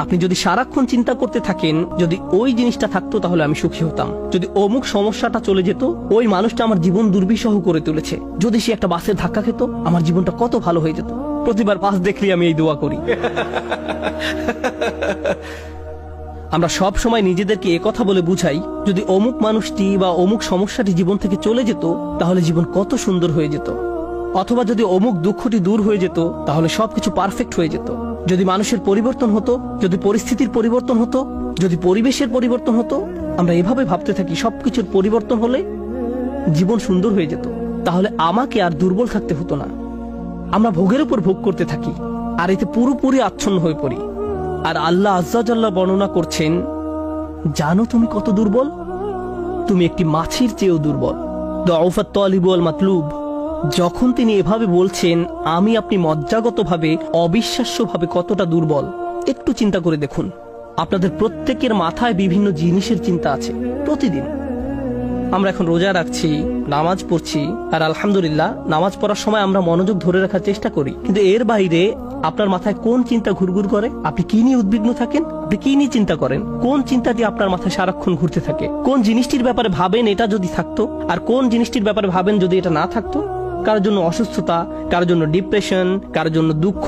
আপনি যদি সারাক্ষণ চিন্তা করতে থাকেন যদি ওই জিনিসটা থাকতো তাহলে আমি সুখী হতাম, যদি অমুক সমস্যাটা চলে যেত, ওই মানুষটা আমার জীবন দুর্বিষহ করে তুলেছে, যদি সে একটা বাসের ধাক্কা খেত আমার জীবনটা কত ভালো হয়ে যেত। প্রতিবার বাস দেখলেই আমি এই দোয়া করি। আমরা সব সময় নিজেদেরকে একথা বলে বুঝাই যদি অমুক মানুষটি বা অমুক সমস্যাটি জীবন থেকে চলে যেত তাহলে জীবন কত সুন্দর হয়ে যেত, অথবা যদি অমুক দুঃখটি দূর হয়ে যেত তাহলে সবকিছু পারফেক্ট হয়ে যেত। যদি মানুষের পরিবর্তন হতো, যদি পরিস্থিতির পরিবর্তন হতো, যদি পরিবেশের পরিবর্তন হতো, আমরা এভাবে ভাবতে থাকি সবকিছুর পরিবর্তন হলে জীবন সুন্দর হয়ে যেত, তাহলে আমাকে আর দুর্বল থাকতে হতো না। আমরা ভোগের উপর ভোগ করতে থাকি আর এতে পুরোপুরি আচ্ছন্ন হয়ে পড়ি। আর আল্লাহ আজ্জা জাল্লা বর্ণনা করছেন, জানো তুমি কত দুর্বল? তুমি একটি মাছির চেয়েও দুর্বল। দুআফাত তালিব ওয়াল মাতলুব। যখন তিনি এভাবে বলছেন আমি আপনি মজ্জাগতভাবে অবিশ্বাস্যভাবে কতটা দুর্বল, একটু চিন্তা করে দেখুন। আপনাদের প্রত্যেকের মাথায় বিভিন্ন জিনিসের চিন্তা আছে প্রতিদিন। আমরা এখন রোজা রাখছি, নামাজ পড়ছি, আর আলহামদুলিল্লাহ নামাজ পড়ার সময় আমরা মনোযোগ ধরে রাখার চেষ্টা করি, কিন্তু এর বাইরে আপনার মাথায় কোন চিন্তা ঘুরঘুর করে? আপনি কি নিয়ে উদ্বিগ্ন থাকেন? আপনি কি নিয়ে চিন্তা করেন? কোন চিন্তাটি আপনার মাথায় সারাক্ষণ ঘুরতে থাকে? কোন জিনিসটির ব্যাপারে ভাবেন এটা যদি থাকতো, আর কোন জিনিসটির ব্যাপারে ভাবেন যদি এটা না থাকতো? কারোর জন্য অসুস্থতা, কারোর জন্য ডিপ্রেশন, কারোর জন্য দুঃখ,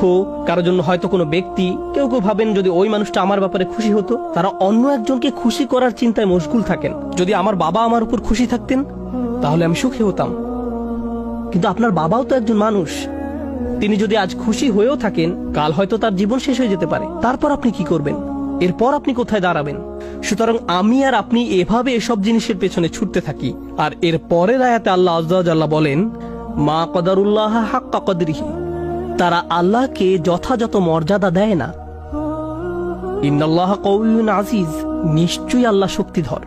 কারোর জন্য হয়তো কোনো ব্যক্তি। কেউ কেউ ভাবেন যদি ওই মানুষটা আমার ব্যাপারে খুশি হতো। তারা অন্য একজনকে খুশি করার চিন্তায় মশগুল থাকেন। যদি আমার বাবা আমার উপর খুশি থাকতেন তাহলে আমি সুখী হতাম, কিন্তু আপনার বাবাও তো একজন মানুষ। তিনি যদি আজ খুশি হয়েও থাকেন, কাল হয়তো তার জীবন শেষ হয়ে যেতে পারে। তারপর আপনি কি করবেন? এরপর আপনি কোথায় দাঁড়াবেন? সুতরাং আমি আর আপনি এভাবে এসব জিনিসের পেছনে ছুটতে থাকি। আর এর পরের আয়াতে আল্লাহ আজ্জা ওয়া জাল্লা বলেন, মা কদারুল্লাহ হাক্কা কদরিহি। তারা আল্লাহকে যথাযথ মর্যাদা দেয় না। ইন্নাল্লাহা কাউইয়ুন আজিজ। নিশ্চয়ই আল্লাহ শক্তিধর,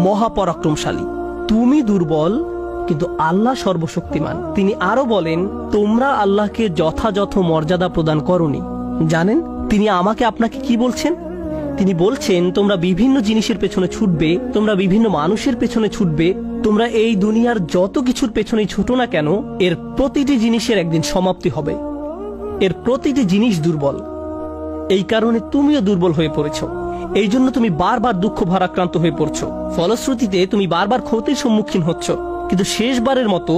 মহাপরাক্রমশালী। তুমি দুর্বল কিন্তু আল্লাহ সর্বশক্তিমান। তিনি আরো বলেন, তোমরা আল্লাহকে যথাযথ মর্যাদা প্রদান করনি। জানেন তিনি আমাকে আপনাকে কি বলছেন? তিনি বলছেন তোমরা বিভিন্ন জিনিসের পেছনে ছুটবে, তোমরা বিভিন্ন মানুষের পেছনে ছুটবে, তোমরা এই দুনিয়ার যত কিছুর পেছনেই ছুটো না কেন, এর প্রতিটি জিনিসের একদিন সমাপ্তি হবে। এর প্রতিটি জিনিস দুর্বল। এই কারণে তুমিও দুর্বল হয়ে পড়েছো। এই জন্য তুমি বারবার দুঃখ ভারাক্রান্ত হয়ে পড়ছো। ফলশ্রুতিতে তুমি বারবার ক্ষতির সম্মুখীন হচ্ছ। কিন্তু শেষবারের মতো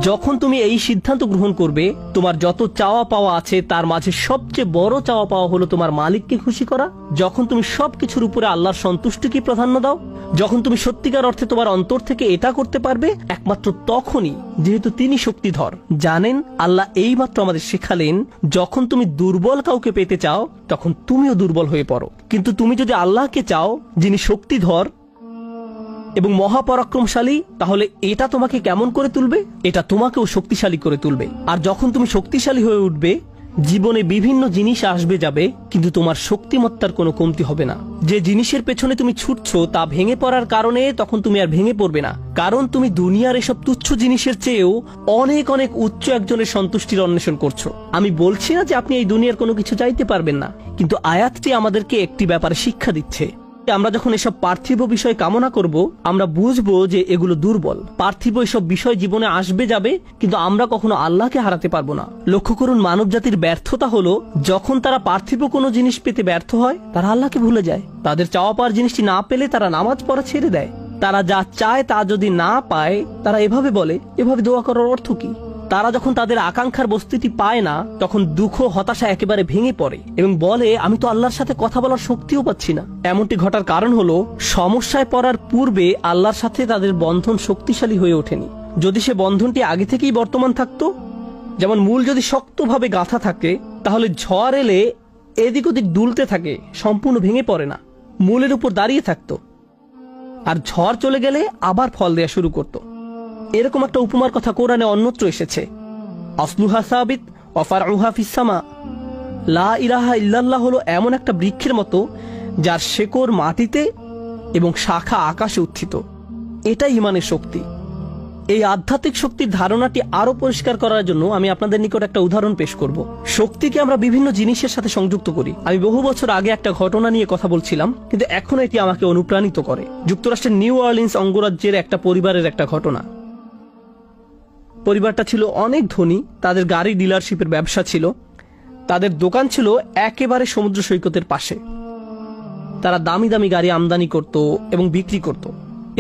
যখন তুমি এই সিদ্ধান্ত গ্রহণ করবে, তোমার যত চাওয়া পাওয়া আছে তার মাঝে সবচেয়ে বড় চাওয়া পাওয়া হলো তোমার মালিককে খুশি করা। যখন তুমি সবকিছুর উপরে আল্লাহর সন্তুষ্টিকে প্রাধান্য দাও, যখন তুমি সত্যিকার অর্থে তোমার অন্তর থেকে এটা করতে পারবে, একমাত্র তখনই, যেহেতু তিনি শক্তিধর। জানেন আল্লাহ এইমাত্র আমাদের শেখালেন, যখন তুমি দুর্বল কাউকে পেতে চাও তখন তুমিও দুর্বল হয়ে পড়ো। কিন্তু তুমি যদি আল্লাহকে চাও যিনি শক্তিধর এবং মহাপরাক্রমশালী, তাহলে এটা তোমাকে কেমন করে তুলবে? এটা তোমাকেও শক্তিশালী করে তুলবে। আর যখন তুমি শক্তিশালী হয়ে উঠবে, জীবনে বিভিন্ন জিনিস আসবে যাবে, কিন্তু তোমার শক্তিমত্তার কোনো কমতি হবে না। যে জিনিসের পেছনে তুমি ছুটছো তা ভেঙে পড়ার কারণে তখন তুমি আর ভেঙে পড়বে না, কারণ তুমি দুনিয়ার এসব তুচ্ছ জিনিসের চেয়েও অনেক অনেক উচ্চ একজনের সন্তুষ্টির অন্বেষণ করছো। আমি বলছি না যে আপনি এই দুনিয়ার কোনো কিছু চাইতে পারবেন না, কিন্তু আয়াতটি আমাদেরকে একটি ব্যাপারে শিক্ষা দিচ্ছে। আমরা যখন এসব পার্থিব বিষয় কামনা করব, আমরা বুঝবো যে এগুলো দুর্বল। পার্থিব এসব বিষয় জীবনে আসবে যাবে, কিন্তু আমরা কখনো আল্লাহকে হারাতে পারবো না। লক্ষ্য করুন, মানব জাতির ব্যর্থতা হলো যখন তারা পার্থিব কোনো জিনিস পেতে ব্যর্থ হয়, তারা আল্লাহকে ভুলে যায়। তাদের চাওয়া পাওয়ার জিনিসটি না পেলে তারা নামাজ পড়া ছেড়ে দেয়। তারা যা চায় তা যদি না পায়, তারা এভাবে বলে, এভাবে দোয়া করার অর্থ কি? তারা যখন তাদের আকাঙ্ক্ষার বস্তুটি পায় না, তখন দুঃখ হতাশা একেবারে ভেঙে পড়ে এবং বলে, আমি তো আল্লাহর সাথে কথা বলার শক্তিও পাচ্ছি না। এমনটি ঘটার কারণ হলো সমস্যায় পড়ার পূর্বে আল্লাহর সাথে তাদের বন্ধন শক্তিশালী হয়ে ওঠেনি। যদি সে বন্ধনটি আগে থেকেই বর্তমান থাকতো, যেমন মূল যদি শক্তভাবে গাঁথা থাকে, তাহলে ঝড় এলে এদিক ওদিক দুলতে থাকে, সম্পূর্ণ ভেঙে পড়ে না, মূলের উপর দাঁড়িয়ে থাকতো। আর ঝড় চলে গেলে আবার ফল দেয়া শুরু করতো। এরকম একটা উপমার কথা কোরআনে অন্যত্র এসেছে, আসলুহা সাবিত ওয়া ফারউহা ফিস সামা। লা ইলাহা ইল্লাল্লাহ হলো এমন একটা বৃক্ষের মতো যার শেকড় মাটিতে এবং শাখা আকাশে উত্থিত। এটাই ঈমানের শক্তি। এই আধ্যাত্মিক শক্তির ধারণাটি আরো পরিষ্কার করার জন্য আমি আপনাদের নিকট একটা উদাহরণ পেশ করব। শক্তিকে আমরা বিভিন্ন জিনিসের সাথে সংযুক্ত করি। আমি বহু বছর আগে একটা ঘটনা নিয়ে কথা বলছিলাম, কিন্তু এখন এটি আমাকে অনুপ্রাণিত করে। যুক্তরাষ্ট্রের নিউ অরলিন্স অঙ্গরাজ্যের একটা পরিবারের একটা ঘটনা। পরিবারটা ছিল অনেক ধনী, তাদের গাড়ি ডিলারশিপের ব্যবসা ছিল। তাদের দোকান ছিল একেবারে সমুদ্র সৈকতের পাশে। তারা দামি দামি গাড়ি আমদানি করত এবং বিক্রি করত।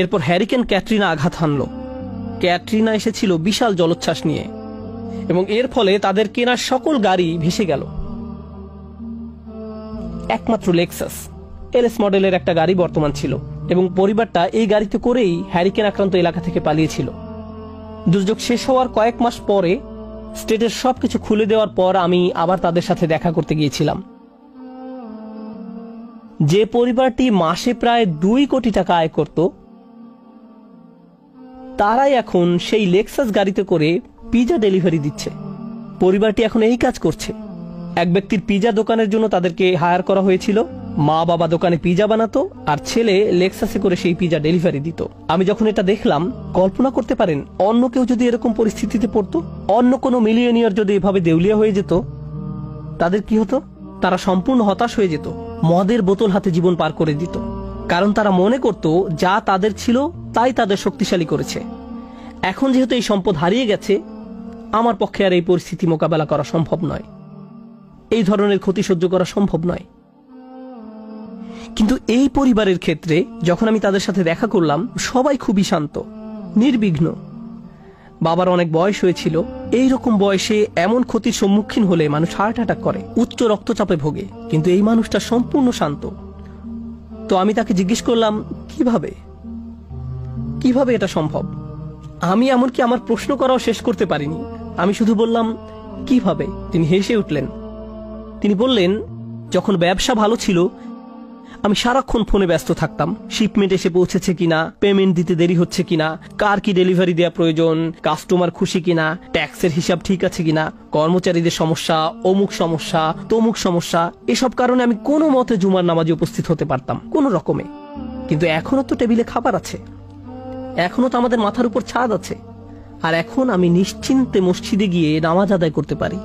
এরপর হ্যারিকেন ক্যাটরিনা আঘাত হানল। ক্যাটরিনা এসেছিল বিশাল জলোচ্ছ্বাস নিয়ে এবং এর ফলে তাদের কেনা সকল গাড়ি ভেসে গেল। একমাত্র লেক্সাস এলএস মডেলের একটা গাড়ি বর্তমান ছিল এবং পরিবারটা এই গাড়িতে করেই হ্যারিকেন আক্রান্ত এলাকা থেকে পালিয়েছিল। দুর্যোগ শেষ হওয়ার কয়েক মাস পরে স্টেটের সবকিছু খুলে দেওয়ার পর আমি আবার তাদের সাথে দেখা করতে গিয়েছিলাম। যে পরিবারটি মাসে প্রায় 2 কোটি টাকা আয় করত, তারাই এখন সেই লেক্সাস গাড়িতে করে পিজা ডেলিভারি দিচ্ছে। পরিবারটি এখন এই কাজ করছে। এক ব্যক্তির পিজা দোকানের জন্য তাদেরকে হায়ার করা হয়েছিল। মা বাবা দোকানে পিজা বানাতো আর ছেলে লেক্সাসে করে সেই পিজা ডেলিভারি দিত। আমি যখন এটা দেখলাম, কল্পনা করতে পারেন অন্য কেউ যদি এরকম পরিস্থিতিতে পড়তো, অন্য কোনো মিলিয়নিয়ার যদি এভাবে দেউলিয়া হয়ে যেত, তাদের কি হতো? তারা সম্পূর্ণ হতাশ হয়ে যেত, মদের বোতল হাতে জীবন পার করে দিত। কারণ তারা মনে করত যা তাদের ছিল তাই তাদের শক্তিশালী করেছে। এখন যেহেতু এই সম্পদ হারিয়ে গেছে, আমার পক্ষে আর এই পরিস্থিতি মোকাবেলা করা সম্ভব নয়, এই ধরনের ক্ষতি সহ্য করা সম্ভব নয়। কিন্তু এই পরিবারের ক্ষেত্রে যখন আমি তাদের সাথে দেখা করলাম, সবাই খুবই শান্ত, নির্বিঘ্ন। বাবার অনেক বয়স হয়েছিল। এই রকম বয়সে এমন ক্ষতির সম্মুখীন হলে মানুষ হার্ট অ্যাটাক করে, উচ্চ রক্তচাপে ভোগে, কিন্তু এই মানুষটা সম্পূর্ণ শান্ত। তো আমি তাকে জিজ্ঞেস করলাম, কিভাবে এটা সম্ভব? আমি এমনকি আমার প্রশ্ন করাও শেষ করতে পারিনি। আমি শুধু বললাম, কিভাবে? তিনি হেসে উঠলেন। তিনি বললেন, যখন ব্যবসা ভালো ছিল আমি সারাক্ষণ ফোনে ব্যস্ত থাকতাম। শিপমেন্ট এসে পৌঁছেছে কিনা, পেমেন্ট দিতে দেরি হচ্ছে কিনা, কার কি ডেলিভারি দেওয়া প্রয়োজন, কাস্টমার খুশি কিনা, ট্যাক্সের হিসাব ঠিক আছে কিনা, কর্মচারীদের সমস্যা, অমুক সমস্যা, তমুক সমস্যা, এসব কারণে আমি কোনো মতে জুমার নামাজে উপস্থিত হতে পারতাম কোনো রকমে। কিন্তু এখনো তো টেবিলে খাবার আছে, এখনো তো আমাদের মাথার উপর ছাদ আছে, আর এখন আমি নিশ্চিন্তে মসজিদে গিয়ে নামাজ আদায় করতে পারি।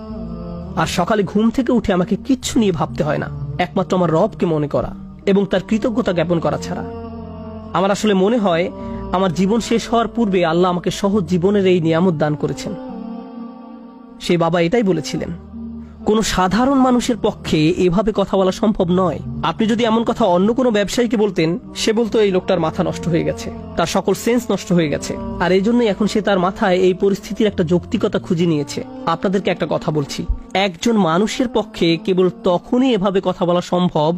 আর সকালে ঘুম থেকে উঠে আমাকে কিচ্ছু নিয়ে ভাবতে হয় না, একমাত্র আমার রবকে মনে করা এবং তার কৃতজ্ঞতা জ্ঞাপন করা ছাড়া। আমার আসলে মনে হয় আমার জীবন শেষ হওয়ার পূর্বে আল্লাহ আমাকে সহজ জীবনের এই নিয়ামত দান করেছেন। সেই বাবা এটাই বলেছিলেন, কোনো সাধারণ মানুষের পক্ষে এভাবে কথা বলা সম্ভব নয়। আপনি যদি এমন কথা অন্য কোনো ব্যবসায়ীকে বলতেন, সে বলতো এই লোকটার মাথা নষ্ট হয়ে গেছে, তার সকল সেন্স নষ্ট হয়ে গেছে। আর এই জন্যই এখন সে তার মাথায় এই পরিস্থিতির একটা যৌক্তিকতা খুঁজে নিয়েছে। আপনাদেরকে একটা কথা বলছি, একজন মানুষের পক্ষে কেবল তখনই এভাবে কথা বলা সম্ভব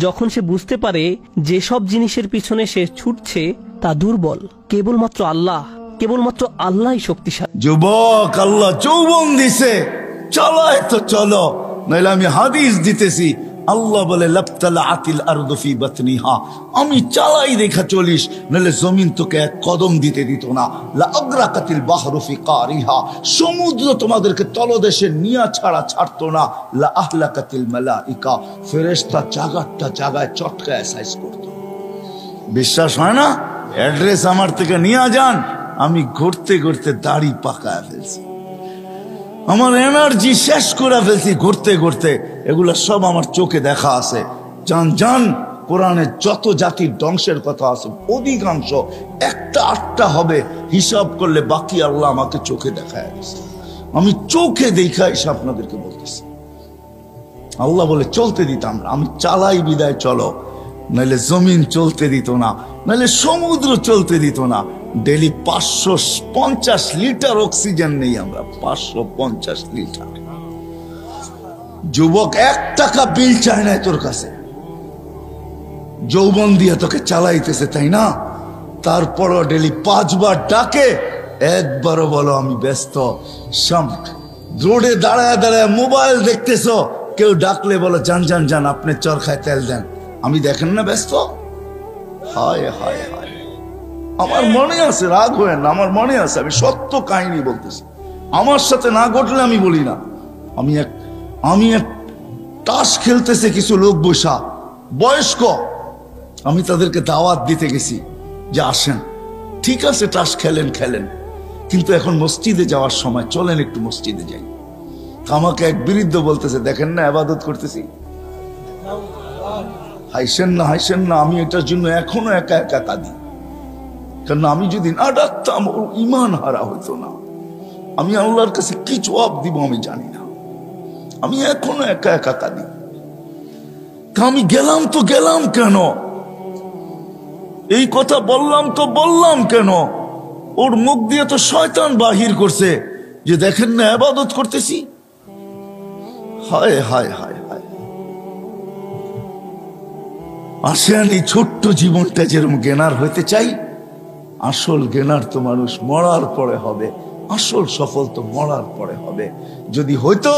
যখন সে বুঝতে পারে যেসব জিনিসের পিছনে সে ছুটছে তা দুর্বল। কেবলমাত্র আল্লাহই শক্তিশালী। যুবক, আল্লাহ যৌবন দিছে, চলো তো চলো, নইলে আমি হাদিস দিতেছি। আল্লাহ বলে লাবতালা আতিল আরদু ফি বাতনিহা, আমি চালাই দেখা চলিস, নইলে জমিন তোকে এক কদম দিতে দিত না। লা আগরাকাতিল বাহরু ফি কারিহা, সমুদ্র তোমাদেরকে তলদেশে নিয়া ছাড়া ছাড়তো না। লা আহলাকাতিল মালাইকা, ফেরেশতা জায়গায় চটকায় সাইজ করতো। বিশ্বাস হয় না? অ্যাড্রেস আমার থেকে নিয়ে যান, আমি ঘুরতে ঘুরতে দাড়ি পাকায় ফেলছি, আমার এনার্জি শেষ করে ফেলছি ঘুরতে ঘুরতে। এগুলো সব আমার চোখে দেখা আছে। জান কোরআনে যত জাতির ধ্বংসের কথা আছে অধিকাংশ 1-8টা হবে, হিসাব করলে বাকি আল্লাহ আমাকে চোখে দেখায় দিচ্ছে। আমি চোখে দেখা এসে আপনাদেরকে বলতেছি। আল্লাহ বলে চলতে দিতাম না, আমি চালাই বিদায় চলো, নাহলে জমিন চলতে দিত না, নাহলে সমুদ্র চলতে দিত না। ডেলি 550 লিটার অক্সিজেন নেই আমরা, 550 লিটার। যুবক, 1 টাকা বিল চায় না তোর কাছে, যৌবন দিয়ে তোকে চালাইতেছে, তাই না? তারপরও ডেলি 5 বার ডাকে, একবারও বলো আমি ব্যস্ত। রোডে দাঁড়ায় মোবাইল দেখতেছো, কেউ ডাকলে বলো যান আপনি চরখায় তেল দেন, আমি দেখেন না ব্যস্ত। হায় হায় হায়, আমার মনে আছে, রাগ হয় না, আমার মনে আছে, আমি সত্য কাহিনী বলতেছি। আমার সাথে না ঘটলে আমি বলি না। আমি এক তাস খেলতেছে কিছু লোক বসা, বয়স্ক, আমি তাদেরকে দাওয়াত দিতে গেছি যে আসেন, ঠিক আছে তাস খেলেন, কিন্তু এখন মসজিদে যাওয়ার সময় চলেন একটু মসজিদে যাই। আমাকে এক বৃদ্ধ বলতেছে, দেখেন না ইবাদত করতেছি। হাইসেন না, আমি এটার জন্য এখনো একা কাঁদি। কারণ আমি যদি না ডাকতাম ওর ইমান হারা হইতো না। আমি আল্লাহর কাছে কি জবাব দিব আমি জানি না। আমি এখনো একা একা কাঁদি। আমি গেলাম তো গেলাম কেন, এই কথা বললাম তো বললাম কেন? ওর মুখ দিয়ে তো শয়তান বাহির করছে যে দেখেন না ইবাদত করতেছি। হায় হায় হায় হায়। আসেন এই ছোট্ট জীবনটা যেরকম জ্ঞানার হইতে চাই, আসল জ্ঞানার তো মানুষ মরার পরে হবে, আসল সফল তো মরার পরে হবে। যদি হইতো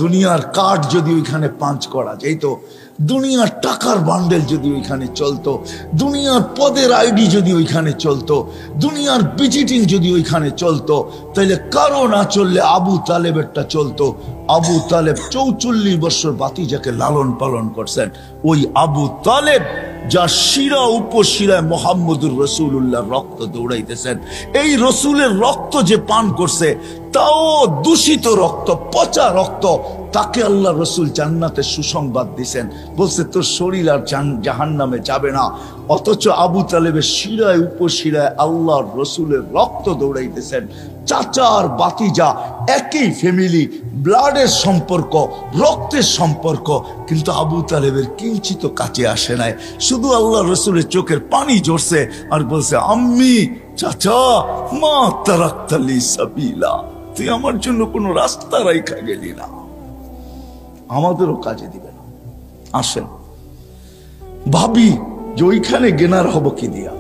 দুনিয়ার কাঠ যদি ওইখানে পাঞ্চ করা যেত, দুনিয়ার টাকার বান্ডেল যদি ওইখানে চলতো, দুনিয়ার পদের আইডি যদি ওইখানে চলতো, দুনিয়ার ভিজিটিং যদি ওইখানে চলতো, তাহলে কারো না চললে আবু তালেবেরটা চলতো। আবু তালেব 44 বছর বাতিজাকে লালন পালন করছেন। ওই আবু তালেব যার শিরা উপশিরায় মোহাম্মদুর রসুল্লাহ রক্ত দৌড়াইতেছেন, এই রসুলের রক্ত যে পান করছে তাও দূষিত রক্ত, পচা রক্ত, তাকে আল্লাহ রসুল জান্নাতে সুসংবাদ দিছেন, বলছে তোর শরীর আর জাহান্নামে যাবে না। অথচ আবু তালেবের শিরায় উপশিরায় আল্লাহ রসুলের রক্ত দৌড়াইতেছেন। চাচা আর বাতিজা একই ফ্যামিলি, ব্লাডের সম্পর্ক, রক্তের সম্পর্ক, কিন্তু আবু তালেবের কিঞ্চিত কাছে আসে নাই। শুধু আল্লাহ রসুলের চোখের পানি ঝরছে আর বলছে, আম্মি, চাচা, মা তারাক্তালি সাবিলা, তুই আমার জন্য কোনো রাস্তা রাইখা গেলি না, আমাদেরও কাজে দিবে না। আসেন ভাবি যে ওইখানে জ্ঞানার হব কি দিয়া।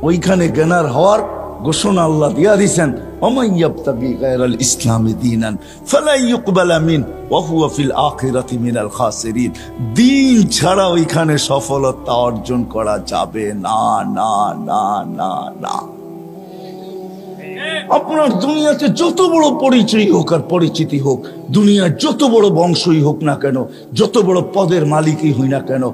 ওইখানে জ্ঞানার হওয়ার ঘোষণা আল্লাহ দিয়া দিছেন, ওমান ইয়াবতাগি গায়রাল ইসলামি দীনান ফালা ইউকবালা মিন ওয়া হুয়া ফিল আখিরাতি মিনাল খাসিরিন। দিন ছাড়া ওইখানে সফলতা অর্জন করা যাবে না, না না না না। আপনার দুনিয়াতে যত বড় পরিচয় হোক আর পরিচিতি হোক, দুনিয়ার যত বড় বংশই হোক না কেন, যত বড় পদের মালিকই হই না কেন,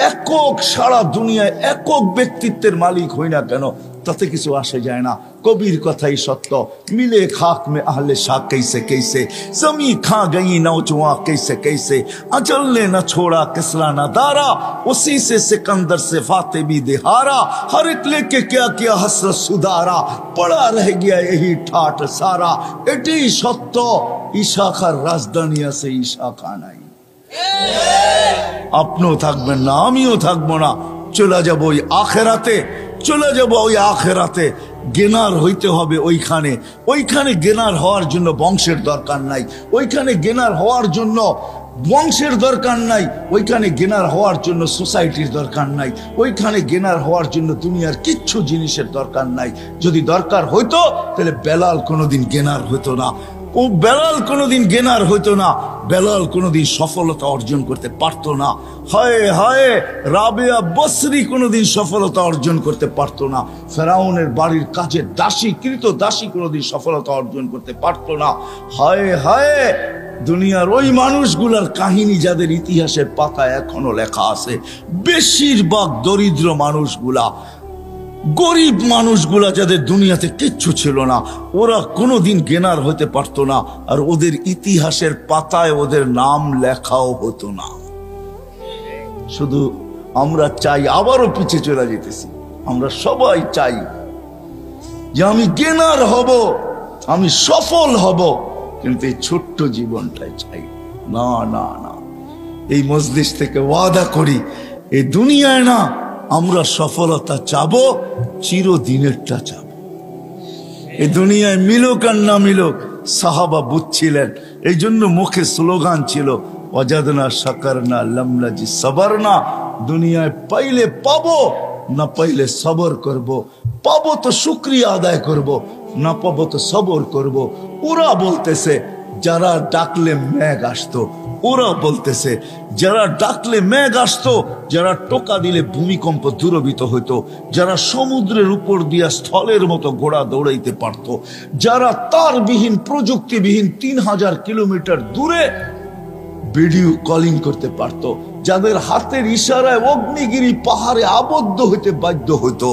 একক সারা দুনিয়ায় একক ব্যক্তিত্বের মালিক হই না কেন, তাতে কিছু আসে যায় না। কবির কথাই সত্য, মিলে খাক মে আহলে শাহ कैसे कैसे, जमी खा गई नौजवां कैसे कैसे, अजल ने न छोड़ा किसरा न दारा, उसी से सिकंदर से फाते भी दिहारा, हर एक लेके क्या क्या हसरत सुधारा, पड़ा रह गया यही ठाट सारा। এটি সত্য, ইশাখার রাজধানী আছে, ইশাখা নাই। আপনিও থাকবেন না, আমিও থাকবো না, চলে যাবো ওই আখেরাতে, চলে যাবো ওই আখেরাতে। জ্ঞানার হইতে হবে ওইখানে। ওইখানে জ্ঞানার হওয়ার জন্য বংশের দরকার নাই, ওইখানে জ্ঞানার হওয়ার জন্য বংশের দরকার নাই, ওইখানে জ্ঞানার হওয়ার জন্য সোসাইটির দরকার নাই, ওইখানে জ্ঞানার হওয়ার জন্য দুনিয়ার কিচ্ছু জিনিসের দরকার নাই। যদি দরকার হইতো তাহলে বেলাল কোনোদিন জ্ঞানার হইতো না, ও বেলাল কোনোদিন জ্ঞানার হইতো না, বেলাল কোনোদিন সফলতা অর্জন করতে পারতো না। হায় হায়, রাবেয়া বসরি কোনোদিন সফলতা অর্জন করতে পারতো না। ফেরাউনের বাড়ির কাজের দাসী, কৃত দাসী কোনোদিন সফলতা অর্জন করতে পারতো না। হায় হায়, দুনিয়ার ওই মানুষগুলার কাহিনী যাদের ইতিহাসের পাতায় এখনো লেখা আছে, বেশিরভাগ দরিদ্র মানুষগুলা, গরিব মানুষগুলা, যাদের দুনিয়াতে কিচ্ছু ছিল না, ওরা কোনোদিন জ্ঞানার হতে পারতো না, আর ওদের ইতিহাসের পাতায় ওদের নাম লেখাও হতো না। শুধু আমরা চাই, আবারও পিছিয়ে চলে যেতেছি, আমরা সবাই চাই যে আমি জ্ঞানার হব, আমি সফল হব, কিন্তু এই ছোট্ট জীবনটাই চাই না। না না, এই মজলিস থেকে ওয়াদা করি, এই দুনিয়ায় না আমরা সফলতা চাবো, চিরদিনেরটা চাবো। এই দুনিয়ায় মিলুক আর না মিলুক, সাহাবা বুঝছিলেন, এই জন্য মুখে স্লোগান ছিল, ওয়াজাদনা শাকারনা লামনাজি সাবারনা। দুনিয়ায় পাইলে পাবো, না পাইলে সবর করব। পাবো তো শুকরিয়া আদায় করব, না পাবো তো সবর করব। ওরা বলতেছে যারা ডাকলে মেঘ আসতো, ওরা বলতেছে যারা ডাকলে মেঘ আসতো, যারা টোকা দিলে ভূমিকম্প দূরভীত হইতো, যারা সমুদ্রের উপর দিয়া স্থলের মতো ঘোড়া দৌড়াইতে পারত, যারা তারবিহীন প্রযুক্তিবিহীন 3000 কিলোমিটার দূরে ভিডিও কলিং করতে পারত, যাদের হাতের ইশারায় অগ্নিগিরি পাহাড়ে আবদ্ধ হইতে বাধ্য হইতো।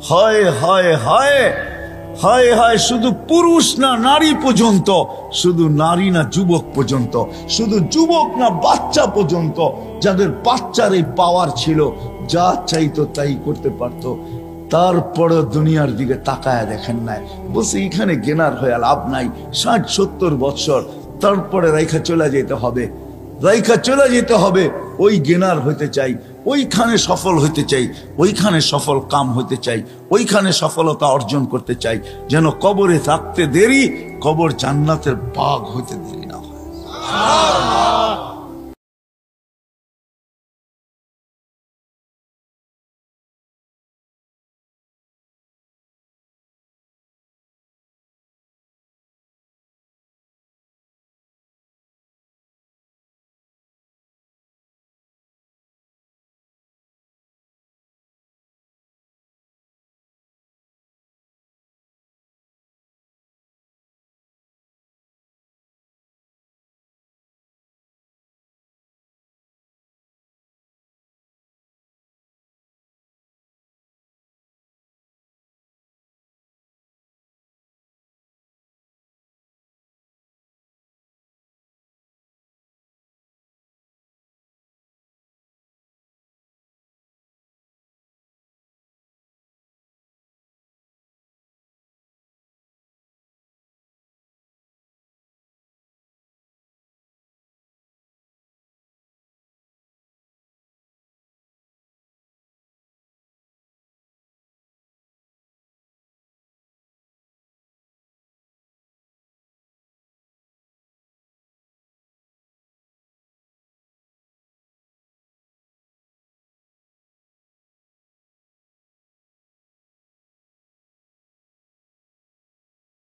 হায় হায় হায় হায় হায়, শুধু পুরুষ না নারী পর্যন্ত, শুধু নারী না যুবক পর্যন্ত, শুধু যুবক না বাচ্চা পর্যন্ত, যাদের বাচ্চার এই পাওয়ার ছিল, যা চাইতো তাই করতে পারত, তারপরে দুনিয়ার দিকে তাকায় দেখেন নাই, বলছে এখানে জ্ঞানার হয়ে লাভ নাই, 60-70 বছর তারপরে রেখা চলে যেতে হবে। রাইখা চলে যেতে হবে, ওই গেনার হইতে চাই, ওইখানে সফল হইতে চাই, ওইখানে সফল কাম হইতে চাই, ওইখানে সফলতা অর্জন করতে চাই, যেন কবরে থাকতে দেরি, কবর জান্নাতের বাগ হইতে দেরি না হয়।